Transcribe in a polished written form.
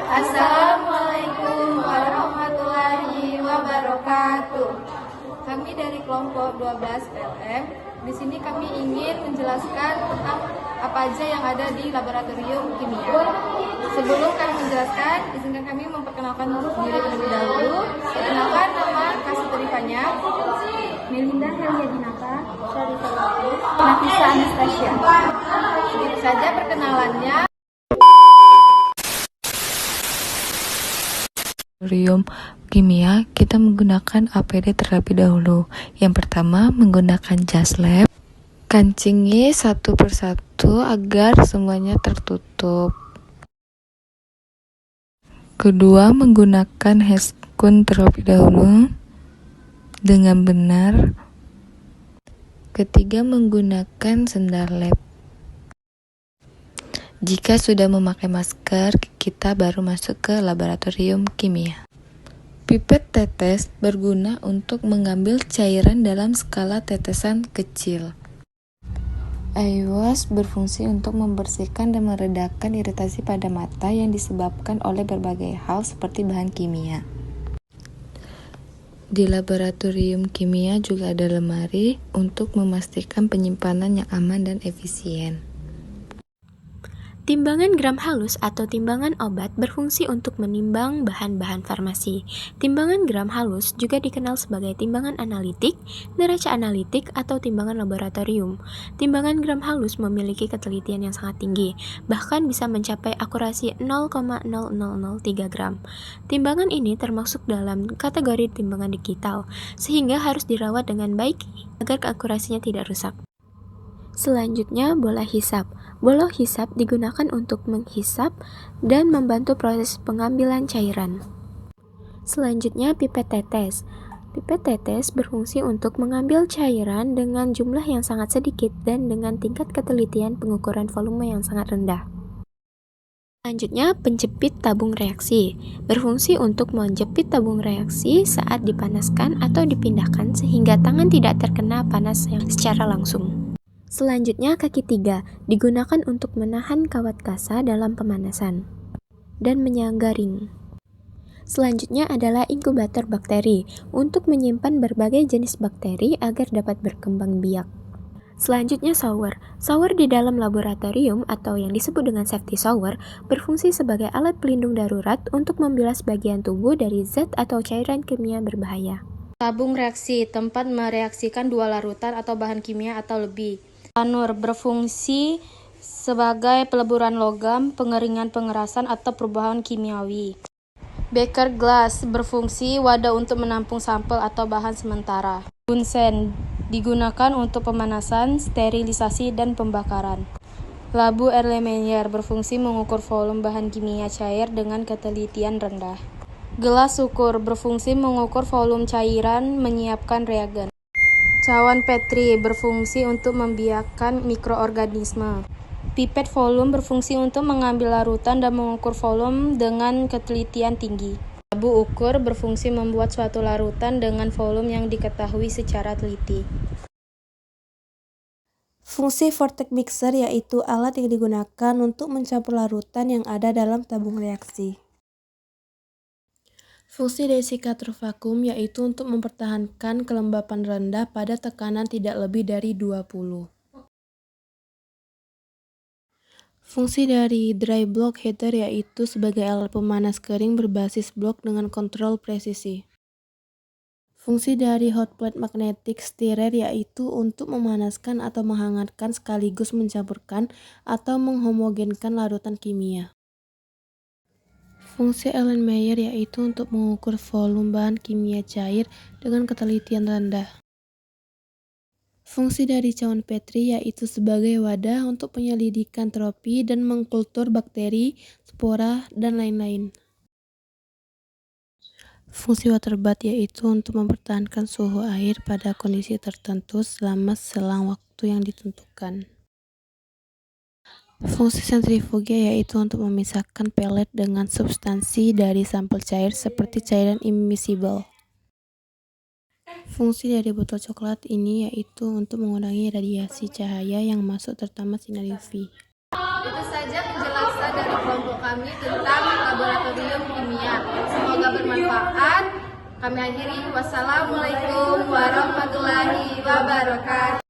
Assalamualaikum warahmatullahi wabarakatuh. Kami dari kelompok 12 PLM. Di sini kami ingin menjelaskan tentang apa aja yang ada di laboratorium kimia. Sebelum kami menjelaskan, izinkan kami memperkenalkan diri terlebih dahulu. Perkenalkan, nama Kasih Terifanya, Melinda Heliadinata, Syarifah Latif, Nafisa Anastasia. Begitu saja perkenalannya. Laboratorium kimia, kita menggunakan APD terlebih dahulu. Yang pertama, menggunakan jas lab. Kancingi satu persatu agar semuanya tertutup. Kedua, menggunakan heskun terlebih dahulu dengan benar. Ketiga, menggunakan sendal lab. Jika sudah memakai masker, kita baru masuk ke laboratorium kimia. Pipet tetes berguna untuk mengambil cairan dalam skala tetesan kecil. Eye wash berfungsi untuk membersihkan dan meredakan iritasi pada mata yang disebabkan oleh berbagai hal seperti bahan kimia. Di laboratorium kimia juga ada lemari untuk memastikan penyimpanan yang aman dan efisien. Timbangan gram halus atau timbangan obat berfungsi untuk menimbang bahan-bahan farmasi. Timbangan gram halus juga dikenal sebagai timbangan analitik, neraca analitik, atau timbangan laboratorium. Timbangan gram halus memiliki ketelitian yang sangat tinggi, bahkan bisa mencapai akurasi 0,0003 gram. Timbangan ini termasuk dalam kategori timbangan digital, sehingga harus dirawat dengan baik agar akurasinya tidak rusak. Selanjutnya, bola hisap. Bola hisap digunakan untuk menghisap dan membantu proses pengambilan cairan. Selanjutnya, pipet tetes. Pipet tetes berfungsi untuk mengambil cairan dengan jumlah yang sangat sedikit dan dengan tingkat ketelitian pengukuran volume yang sangat rendah. Selanjutnya, penjepit tabung reaksi. Berfungsi untuk menjepit tabung reaksi saat dipanaskan atau dipindahkan sehingga tangan tidak terkena panas yang secara langsung. Selanjutnya, kaki 3 digunakan untuk menahan kawat kasa dalam pemanasan dan menyangga ring. Selanjutnya adalah inkubator bakteri untuk menyimpan berbagai jenis bakteri agar dapat berkembang biak. Selanjutnya, shower. Shower di dalam laboratorium atau yang disebut dengan safety shower berfungsi sebagai alat pelindung darurat untuk membilas bagian tubuh dari zat atau cairan kimia berbahaya. Tabung reaksi, tempat mereaksikan dua larutan atau bahan kimia atau lebih. Tanur berfungsi sebagai peleburan logam, pengeringan pengerasan atau perubahan kimiawi. Beaker glass berfungsi wadah untuk menampung sampel atau bahan sementara. Bunsen digunakan untuk pemanasan, sterilisasi, dan pembakaran. Labu Erlenmeyer berfungsi mengukur volume bahan kimia cair dengan ketelitian rendah. Gelas ukur berfungsi mengukur volume cairan, menyiapkan reagen. Cawan Petri berfungsi untuk membiakkan mikroorganisme. Pipet volume berfungsi untuk mengambil larutan dan mengukur volume dengan ketelitian tinggi. Labu ukur berfungsi membuat suatu larutan dengan volume yang diketahui secara teliti. Fungsi vortex mixer yaitu alat yang digunakan untuk mencampur larutan yang ada dalam tabung reaksi. Fungsi desikator vakum yaitu untuk mempertahankan kelembapan rendah pada tekanan tidak lebih dari 20. Fungsi dari dry block heater yaitu sebagai alat pemanas kering berbasis blok dengan kontrol presisi. Fungsi dari hot plate magnetic stirrer yaitu untuk memanaskan atau menghangatkan sekaligus mencampurkan atau menghomogenkan larutan kimia. Fungsi Erlenmeyer yaitu untuk mengukur volume bahan kimia cair dengan ketelitian rendah. Fungsi dari cawan Petri yaitu sebagai wadah untuk penyelidikan tropi dan mengkultur bakteri, spora, dan lain-lain. Fungsi water bath yaitu untuk mempertahankan suhu air pada kondisi tertentu selama selang waktu yang ditentukan. Fungsi sentrifuge yaitu untuk memisahkan pelet dengan substansi dari sampel cair seperti cairan immiscible. Fungsi dari botol coklat ini yaitu untuk mengurangi radiasi cahaya yang masuk terutama sinar UV. Itu saja penjelasan dari kelompok kami tentang laboratorium kimia. Semoga bermanfaat. Kami akhiri. Wassalamualaikum warahmatullahi wabarakatuh.